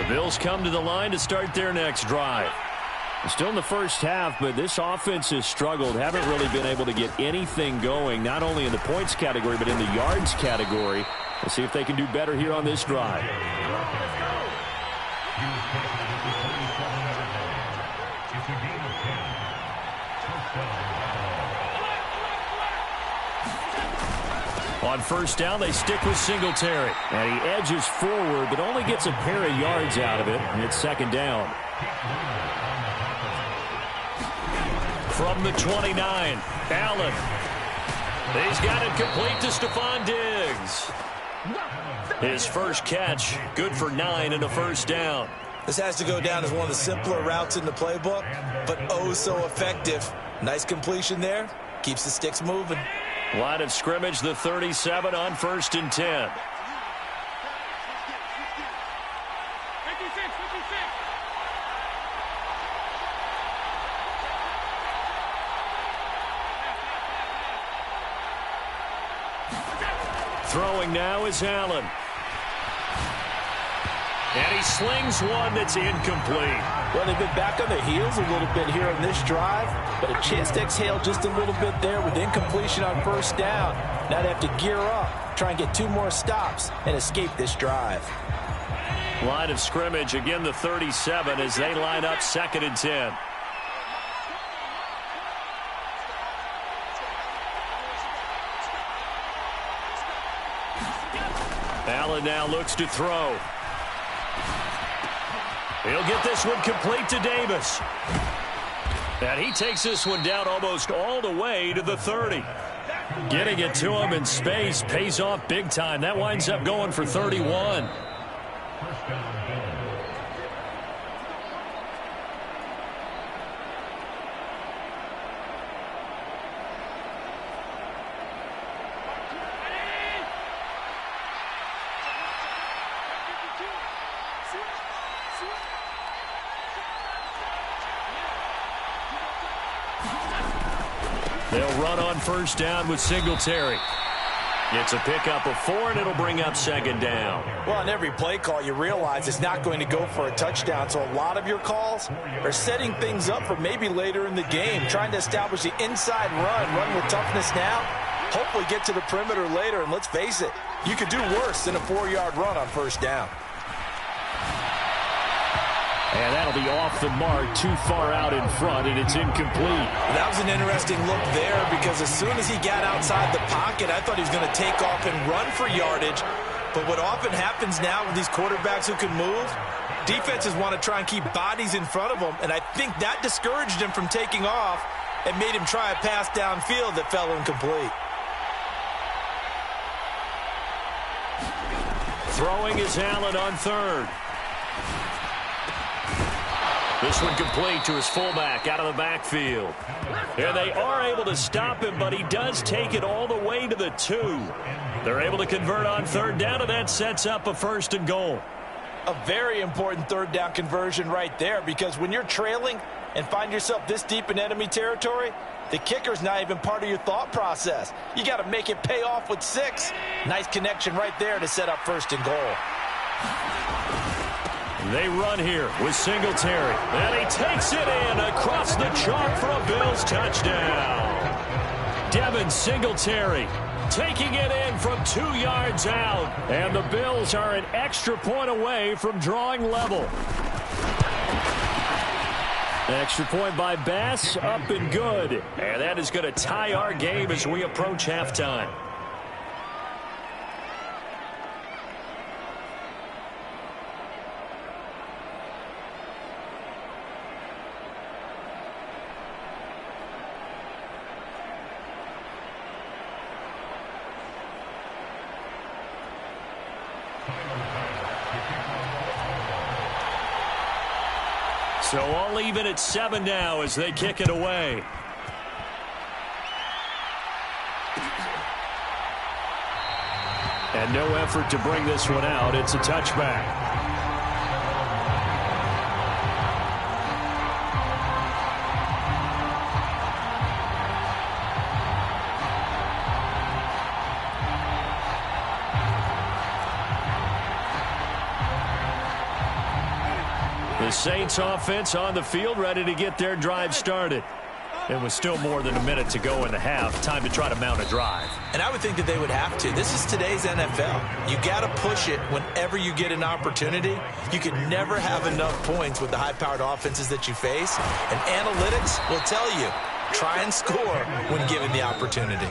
Bills come to the line to start their next drive. Still in the first half, but this offense has struggled. Haven't really been able to get anything going, not only in the points category, but in the yards category. We'll see if they can do better here on this drive. On first down, they stick with Singletary. And he edges forward, but only gets a pair of yards out of it. And it's second down. From the 29, Allen. He's got it complete to Stephon Diggs. His first catch, good for 9 and a first down. This has to go down as one of the simpler routes in the playbook, but oh so effective. Nice completion there. Keeps the sticks moving. Line of scrimmage, the 37 on 1st and 10. Throwing now is Allen. And he slings one that's incomplete. Well, they've been back on their heels a little bit here on this drive, but a chance to exhale just a little bit there with incompletion on first down. Now they have to gear up, try and get 2 more stops, and escape this drive. Line of scrimmage, again the 37 as they line up 2nd and 10. Allen now looks to throw. He'll get this one complete to Davis. And he takes this one down almost all the way to the 30. Getting it to him in space pays off big time. That winds up going for 31. They'll run on first down with Singletary. It's a pickup of 4, and it'll bring up 2nd down. Well, on every play call, you realize it's not going to go for a touchdown, so a lot of your calls are setting things up for maybe later in the game, trying to establish the inside run with toughness now, hopefully get to the perimeter later, and let's face it, you could do worse than a 4-yard run on first down. And that'll be off the mark, too far out in front, and it's incomplete. That was an interesting look there because as soon as he got outside the pocket, I thought he was going to take off and run for yardage. But what often happens now with these quarterbacks who can move, defenses want to try and keep bodies in front of them, and I think that discouraged him from taking off and made him try a pass downfield that fell incomplete. Throwing is Allen on 3rd. This one complete to his fullback out of the backfield. And they are able to stop him, but he does take it all the way to the 2. They're able to convert on 3rd down, and that sets up a 1st and goal. A very important 3rd down conversion right there, because when you're trailing and find yourself this deep in enemy territory, the kicker's not even part of your thought process. You got to make it pay off with 6. Nice connection right there to set up 1st and goal. They run here with Singletary. And he takes it in across the chalk for a Bills touchdown. Devin Singletary taking it in from 2 yards out. And the Bills are an extra point away from drawing level. Extra point by Bass, up and good. And that is going to tie our game as we approach halftime. So all even at 7 now as they kick it away. And no effort to bring this one out. It's a touchback. The Saints offense on the field, ready to get their drive started. It was still more than a minute to go in the half. Time to try to mount a drive. And I would think that they would have to. This is today's NFL. You got to push it whenever you get an opportunity. You can never have enough points with the high-powered offenses that you face. And analytics will tell you, try and score when given the opportunity.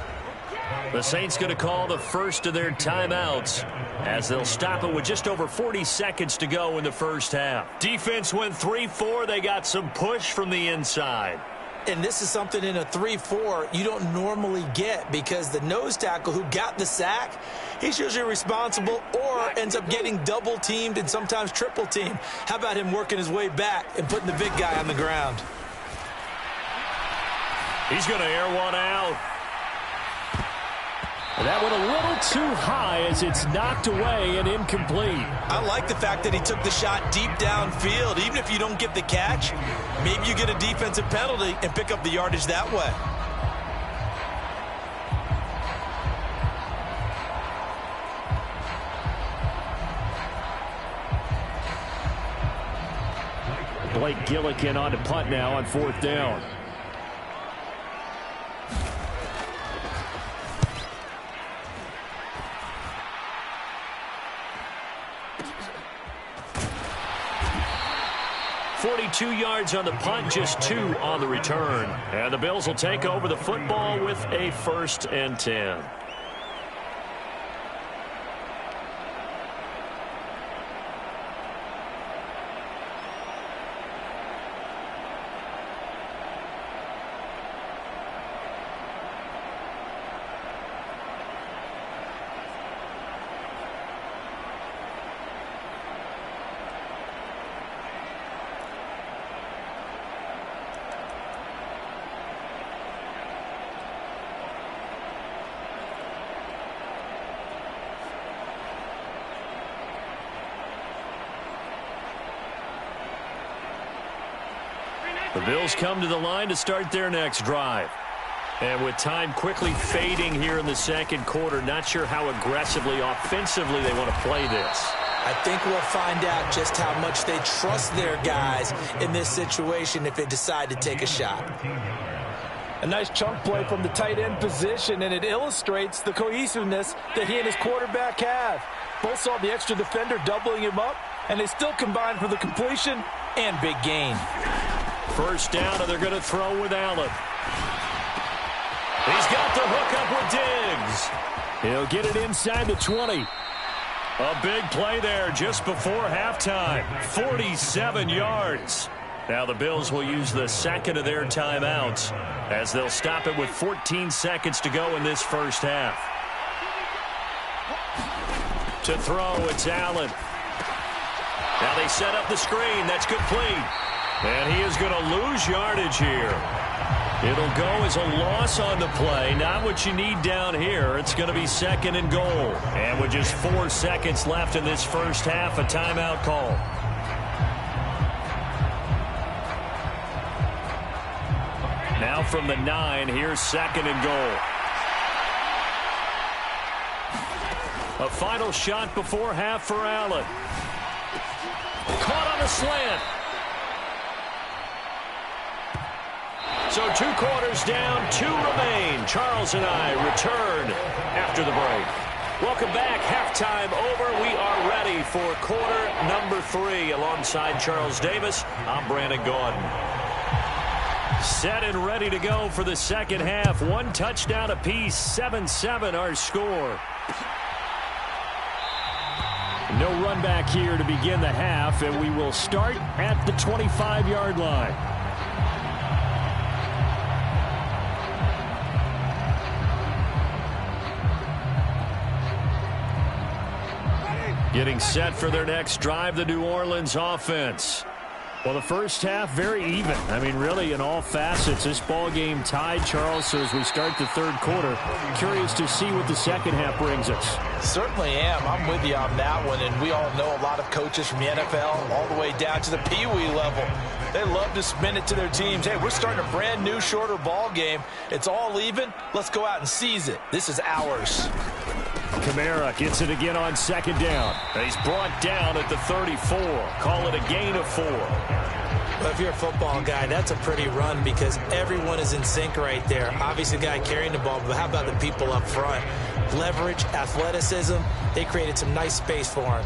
The Saints going to call the first of their timeouts as they'll stop it with just over 40 seconds to go in the first half. Defense went 3-4. They got some push from the inside. And this is something in a 3-4 you don't normally get because the nose tackle who got the sack, he's usually responsible or ends up getting double-teamed and sometimes triple-teamed. How about him working his way back and putting the big guy on the ground? He's going to air one out. That went a little too high as it's knocked away and incomplete. I like the fact that he took the shot deep downfield. Even if you don't get the catch, maybe you get a defensive penalty and pick up the yardage that way. Blake Gillikin on to punt now on 4th down. .42 yards on the punt, just 2 on the return. And the Bills will take over the football with a 1st and 10. The Bills come to the line to start their next drive. And with time quickly fading here in the second quarter, not sure how aggressively, offensively they want to play this. I think we'll find out just how much they trust their guys in this situation if they decide to take a shot. A nice chunk play from the tight end position, and it illustrates the cohesiveness that he and his quarterback have. Both saw the extra defender doubling him up, and they still combined for the completion and big gain. First down, and they're going to throw with Allen. He's got the hook up with Diggs. He'll get it inside the 20. A big play there just before halftime. 47 yards. Now the Bills will use the second of their timeouts as they'll stop it with 14 seconds to go in this first half. To throw, it's Allen. Now they set up the screen. That's complete. And he is going to lose yardage here. It'll go as a loss on the play. Not what you need down here. It's going to be 2nd and goal. And with just 4 seconds left in this first half, a timeout call. Now from the 9, here's 2nd and goal. A final shot before half for Allen. Caught on a slant. So 2 quarters down, 2 remain. Charles and I return after the break. Welcome back. Halftime over. We are ready for quarter number 3. Alongside Charles Davis, I'm Brandon Gaudin. Set and ready to go for the second half. 1 touchdown apiece. 7-7 our score. No run back here to begin the half, and we will start at the 25-yard line. Getting set for their next drive, the New Orleans offense. Well, the first half, very even. I mean, really, in all facets, this ball game tied, Charles. So as we start the third quarter, curious to see what the second half brings us. Certainly am. I'm with you on that one. And we all know a lot of coaches from the NFL all the way down to the Pee-wee level. They love to spin it to their teams. Hey, we're starting a brand new, shorter ball game. It's all even. Let's go out and seize it. This is ours. Kamara gets it again on second down. He's brought down at the 34. Call it a gain of 4. Well, if you're a football guy, that's a pretty run because everyone is in sync right there. Obviously, the guy carrying the ball, but how about the people up front? Leverage, athleticism, they created some nice space for him.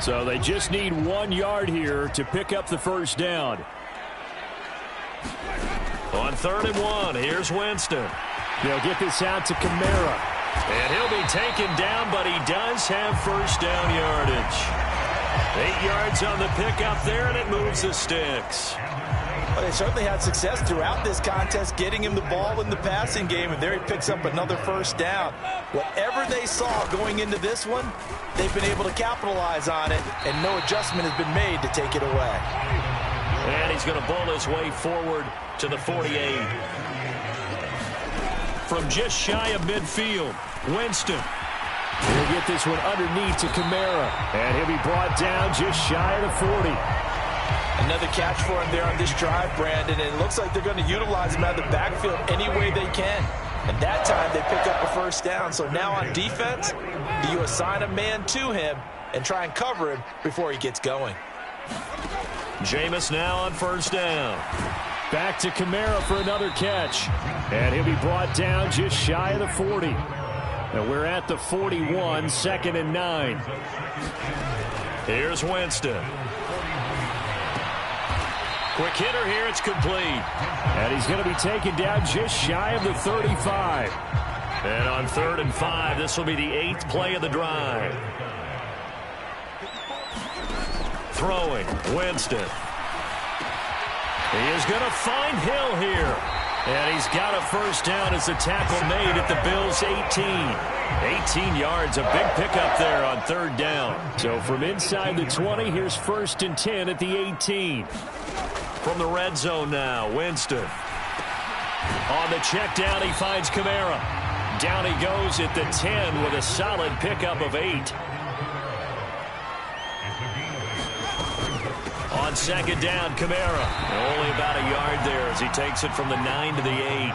So they just need 1 yard here to pick up the first down. On 3rd and 1, here's Winston. They'll get this out to Kamara. And he'll be taken down, but he does have first down yardage. 8 yards on the pickup there, and it moves the sticks. Well, they certainly had success throughout this contest, getting him the ball in the passing game, and there he picks up another first down. Whatever they saw going into this one, they've been able to capitalize on it, and no adjustment has been made to take it away. And he's going to bowl his way forward to the 48. From just shy of midfield, Winston. He'll get this one underneath to Kamara. And he'll be brought down just shy of the 40. Another catch for him there on this drive, Brandon, and it looks like they're going to utilize him out of the backfield any way they can. And that time they pick up a first down. So now on defense, do you assign a man to him and try and cover him before he gets going? Jameis now on first down. Back to Kamara for another catch. And he'll be brought down just shy of the 40. And we're at the 41, 2nd and 9. Here's Winston. Quick hitter here, it's complete. And he's going to be taken down just shy of the 35. And on 3rd and 5, this will be the 8th play of the drive. Throwing, Winston. He is going to find Hill here. And he's got a first down as the tackle made at the Bills' 18. 18 yards, a big pickup there on 3rd down. So from inside the 20, here's 1st and 10 at the 18. From the red zone now, Winston. On the check down, he finds Kamara. Down he goes at the 10 with a solid pickup of 8. On 2nd down, Kamara. Only about a yard there as he takes it from the 9 to the 8.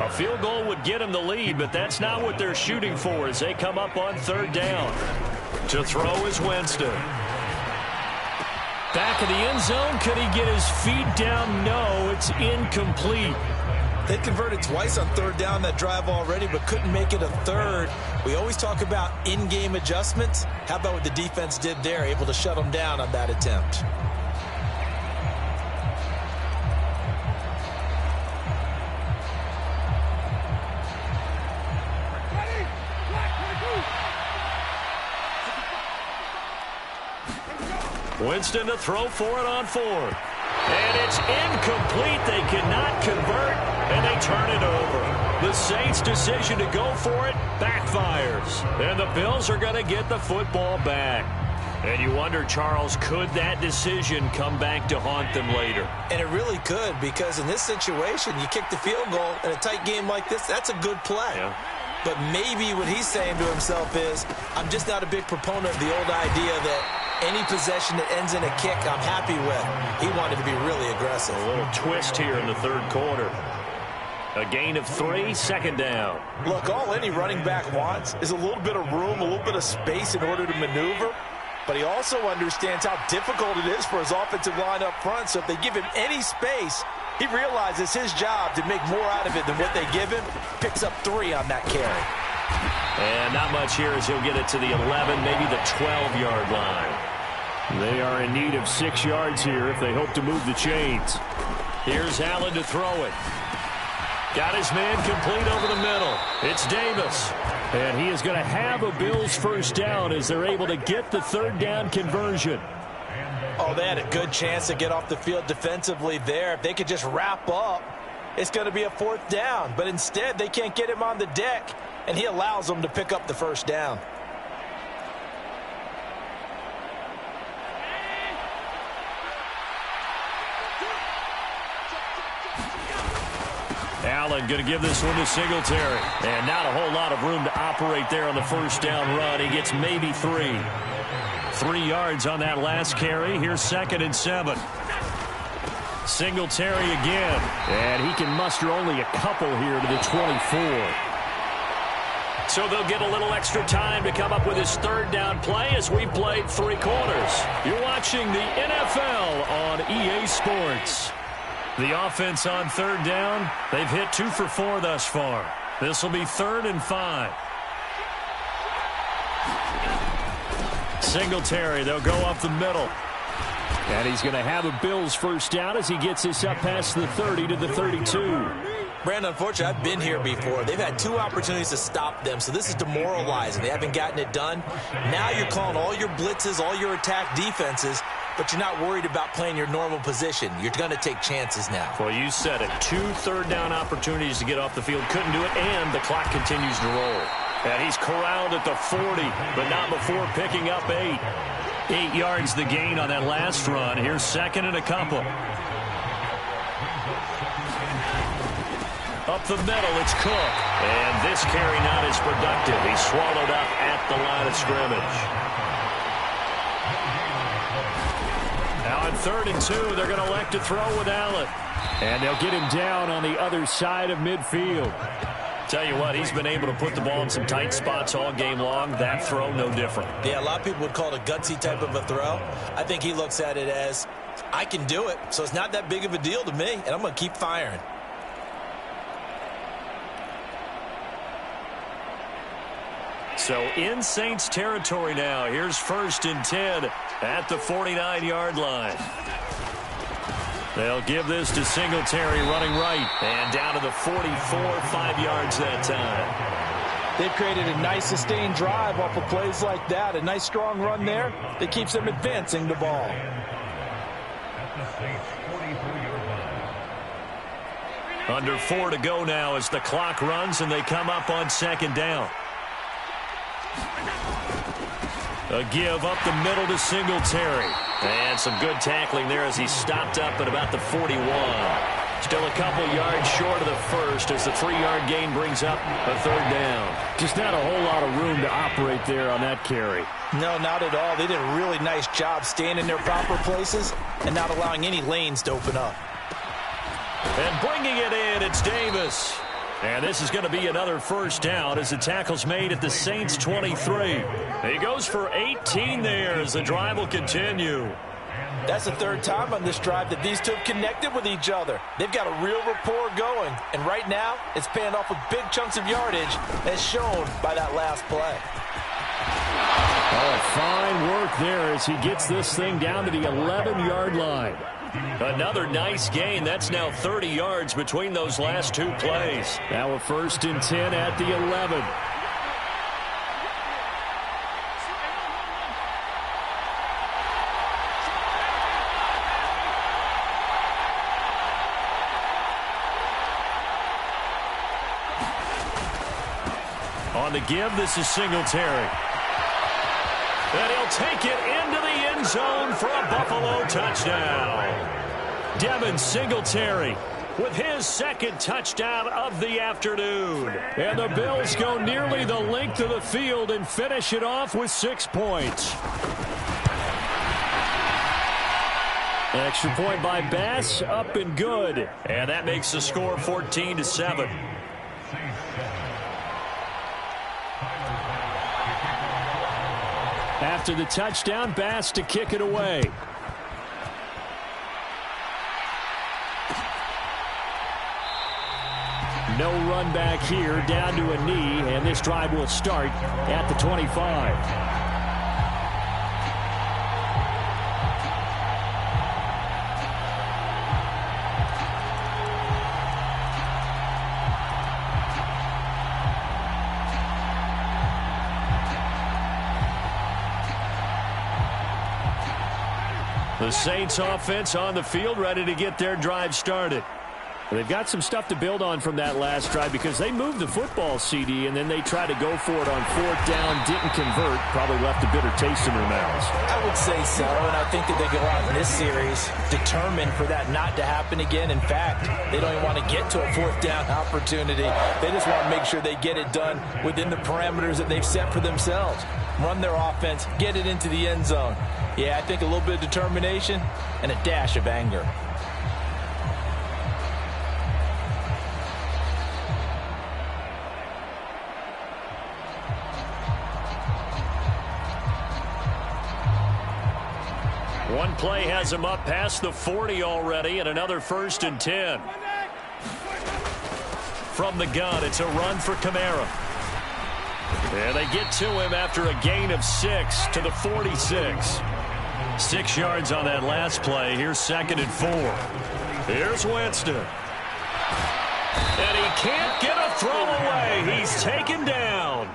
A field goal would get him the lead, but that's not what they're shooting for as they come up on 3rd down. To throw is Winston. Back of the end zone. Could he get his feet down? No, it's incomplete. They converted twice on 3rd down that drive already, but couldn't make it a 3rd. We always talk about in-game adjustments. How about what the defense did there, able to shut them down on that attempt? Winston to throw for it on 4th. And it's incomplete. They cannot convert, and they turn it over. The Saints' decision to go for it backfires. And the Bills are going to get the football back. And you wonder, Charles, could that decision come back to haunt them later? And it really could, because in this situation, you kick the field goal in a tight game like this, that's a good play. Yeah. But maybe what he's saying to himself is, I'm just not a big proponent of the old idea that any possession that ends in a kick, I'm happy with. He wanted to be really aggressive. A little twist here in the 3rd quarter. A gain of 3, 2nd down. Look, all any running back wants is a little bit of room, a little bit of space in order to maneuver. But he also understands how difficult it is for his offensive line up front. So if they give him any space, he realizes his job to make more out of it than what they give him. Picks up 3 on that carry. And not much here as he'll get it to the 11, maybe the 12-yard line. They are in need of 6 yards here if they hope to move the chains. Here's Allen to throw it. Got his man complete over the middle. It's Davis. And he is going to have a Bills first down as they're able to get the 3rd down conversion. Oh, they had a good chance to get off the field defensively there. If they could just wrap up, it's going to be a 4th down. But instead, they can't get him on the deck, and he allows them to pick up the first down. Allen going to give this one to Singletary. And not a whole lot of room to operate there on the first down run. He gets maybe 3. 3 yards on that last carry. Here's 2nd and 7. Singletary again. And he can muster only a couple here to the 24. So they'll get a little extra time to come up with his third down play as we played 3 quarters. You're watching the NFL on EA Sports. The offense on third down, they've hit 2 for 4 thus far. This will be 3rd and 5. Singletary, they'll go up the middle. And he's going to have a Bills first down as he gets this up past the 30 to the 32. Brandon, unfortunately, I've been here before. They've had 2 opportunities to stop them, so this is demoralizing. They haven't gotten it done. Now you're calling all your blitzes, all your attack defenses, but you're not worried about playing your normal position. You're going to take chances now. Well, you said it. 2 third-down opportunities to get off the field. Couldn't do it, and the clock continues to roll. And he's corralled at the 40, but not before picking up 8. 8 yards the gain on that last run. Here's 2nd and a couple. Up the middle, it's Cook. And this carry not as productive. He's swallowed up at the line of scrimmage. Now on 3rd and 2, they're going to elect to throw with Allen. And they'll get him down on the other side of midfield. Tell you what, he's been able to put the ball in some tight spots all game long. That throw, no different. Yeah, a lot of people would call it a gutsy type of a throw. I think he looks at it as, I can do it, so it's not that big of a deal to me, and I'm going to keep firing. So in Saints territory now. Here's 1st and 10 at the 49-yard line. They'll give this to Singletary running right. And down to the 44, 5 yards that time. They've created a nice sustained drive off of plays like that. A nice strong run there that keeps them advancing the ball. Under 4 to go now as the clock runs and they come up on 2nd down. A give up the middle to Singletary. And some good tackling there as he stopped up at about the 41. Still a couple yards short of the first as the 3-yard gain brings up a 3rd down. Just not a whole lot of room to operate there on that carry. No, not at all. They did a really nice job staying in their proper places and not allowing any lanes to open up. And bringing it in, it's Davis. And this is going to be another first down as the tackle's made at the Saints 23. He goes for 18 there as the drive will continue. That's the 3rd time on this drive that these 2 have connected with each other. They've got a real rapport going. And right now, it's paying off with big chunks of yardage as shown by that last play. Oh, fine work there as he gets this thing down to the 11-yard line. Another nice gain. That's now 30 yards between those last 2 plays. Now a 1st and 10 at the 11. On the give, this is Singletary. And he'll take it into the end zone for a Buffalo touchdown. Devin Singletary with his 2nd touchdown of the afternoon. And the Bills go nearly the length of the field and finish it off with 6 points. Extra point by Bass, up and good. And that makes the score 14-7. After the touchdown, Bass to kick it away. No run back here, down to a knee, and this drive will start at the 25. The Saints offense on the field, ready to get their drive started. They've got some stuff to build on from that last drive because they moved the football, CD, and then they tried to go for it on 4th down, didn't convert, probably left a bitter taste in their mouths. I would say so, and I think that they go out in this series determined for that not to happen again. In fact, they don't even want to get to a 4th down opportunity. They just want to make sure they get it done within the parameters that they've set for themselves. Run their offense, get it into the end zone. Yeah, I think a little bit of determination and a dash of anger. big play has him up past the 40 already, and another 1st and 10. From the gun, it's a run for Kamara. And they get to him after a gain of 6 to the 46. 6 yards on that last play. Here's 2nd and 4. Here's Winston. And he can't get a throw away. He's taken down.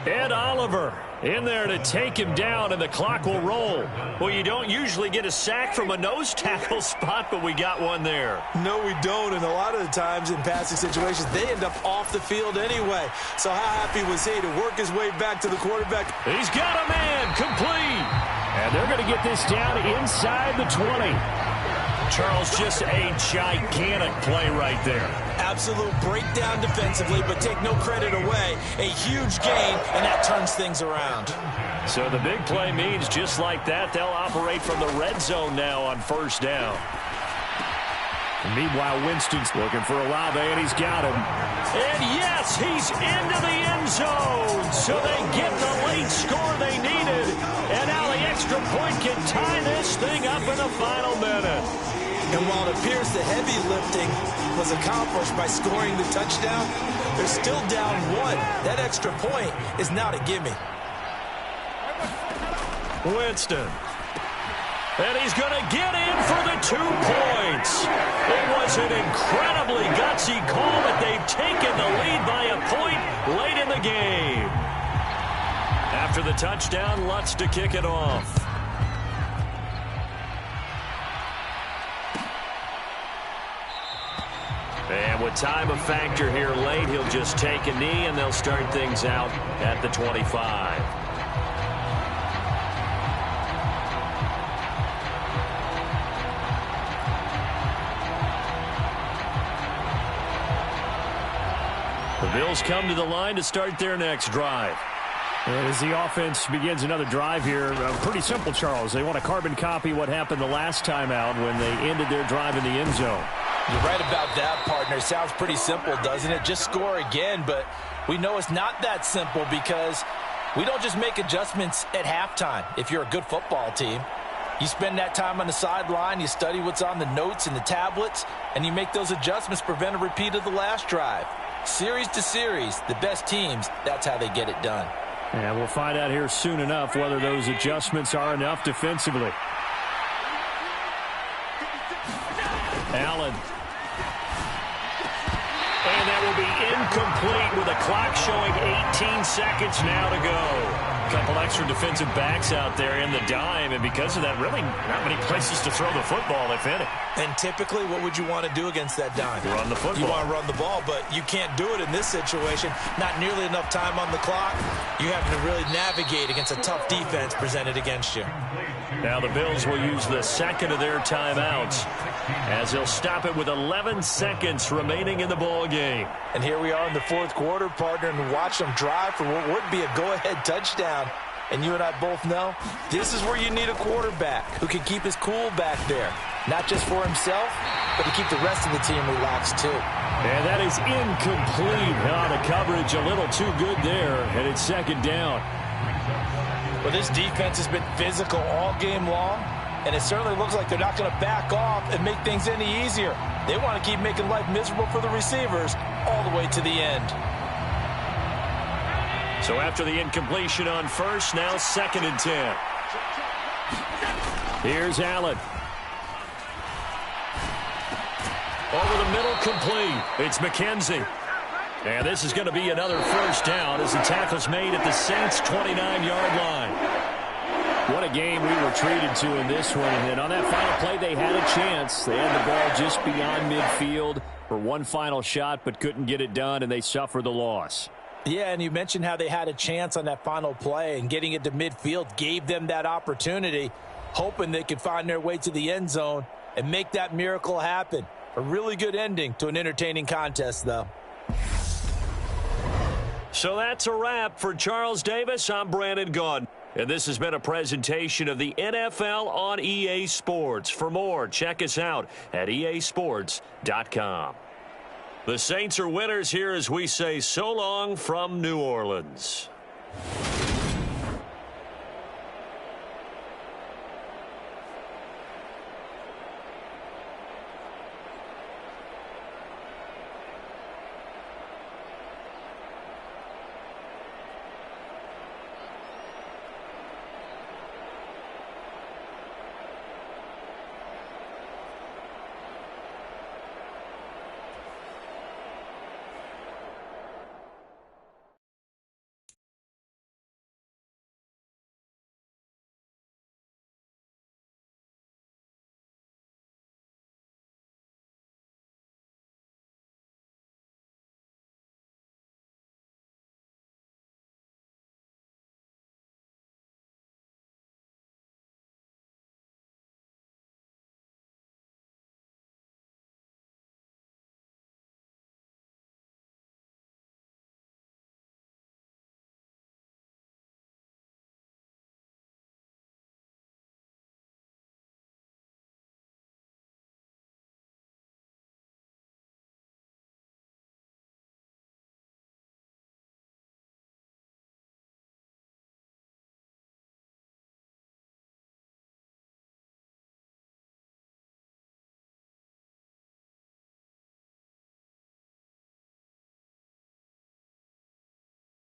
Ed Oliver in there to take him down, and the clock will roll. Well, you don't usually get a sack from a nose tackle spot, but we got one there. No, we don't, and a lot of the times in passing situations, they end up off the field anyway. So how happy was he to work his way back to the quarterback? He's got a man, complete. And they're going to get this down inside the 20. Charles, just a gigantic play right there. Absolute breakdown defensively, but take no credit away. A huge gain, and that turns things around. So the big play means just like that, they'll operate from the red zone now on 1st down. And meanwhile, Winston's looking for Olave, and he's got him. And yes, he's into the end zone. So they get the late score they needed. And now the extra point can tie this thing up in the final minute. And while it appears the heavy lifting was accomplished by scoring the touchdown, they're still down 1. That extra point is not a gimme. Winston. And he's going to get in for the 2 points. It was an incredibly gutsy call, but they've taken the lead by a point late in the game. After the touchdown, Lutz to kick it off. And with time a factor here late, he'll just take a knee, and they'll start things out at the 25. The Bills come to the line to start their next drive. And as the offense begins another drive here, pretty simple, Charles. They want to carbon copy what happened the last time out when they ended their drive in the end zone. You're right about that, partner. Sounds pretty simple, doesn't it? Just score again, but we know it's not that simple because we don't just make adjustments at halftime if you're a good football team. You spend that time on the sideline, you study what's on the notes and the tablets, and you make those adjustments, prevent a repeat of the last drive. Series to series, the best teams, that's how they get it done. And we'll find out here soon enough whether those adjustments are enough defensively. Allen. And that will be incomplete with a clock showing 18 seconds now to go. A couple extra defensive backs out there in the dime, and because of that, really not many places to throw the football, if any. And typically, what would you want to do against that dime? Run the football. You want to run the ball, but you can't do it in this situation. Not nearly enough time on the clock. You have to really navigate against a tough defense presented against you. Now the Bills will use the second of their timeouts as they'll stop it with 11 seconds remaining in the ball game. And here we are in the 4th quarter, partner, and watch them drive for what would be a go-ahead touchdown. And you and I both know this is where you need a quarterback who can keep his cool back there. Not just for himself, but to keep the rest of the team relaxed too. And that is incomplete. The coverage a little too good there, and it's 2nd down. Well, this defense has been physical all game long, and it certainly looks like they're not going to back off and make things any easier. They want to keep making life miserable for the receivers all the way to the end. So after the incompletion on first, now 2nd and 10. Here's Allen. Over the middle, complete. It's McKenzie. And this is going to be another 1st down as the tackle's made at the Saints' 29-yard line. What a game we were treated to in this one. And on that final play, they had a chance. They had the ball just beyond midfield for one final shot, but couldn't get it done, and they suffer the loss. Yeah, and you mentioned how they had a chance on that final play, and getting it to midfield gave them that opportunity, hoping they could find their way to the end zone and make that miracle happen. A really good ending to an entertaining contest, though. So that's a wrap for Charles Davis. I'm Brandon Gaudin. And this has been a presentation of the NFL on EA Sports. For more, check us out at easports.com. The Saints are winners here as we say so long from New Orleans.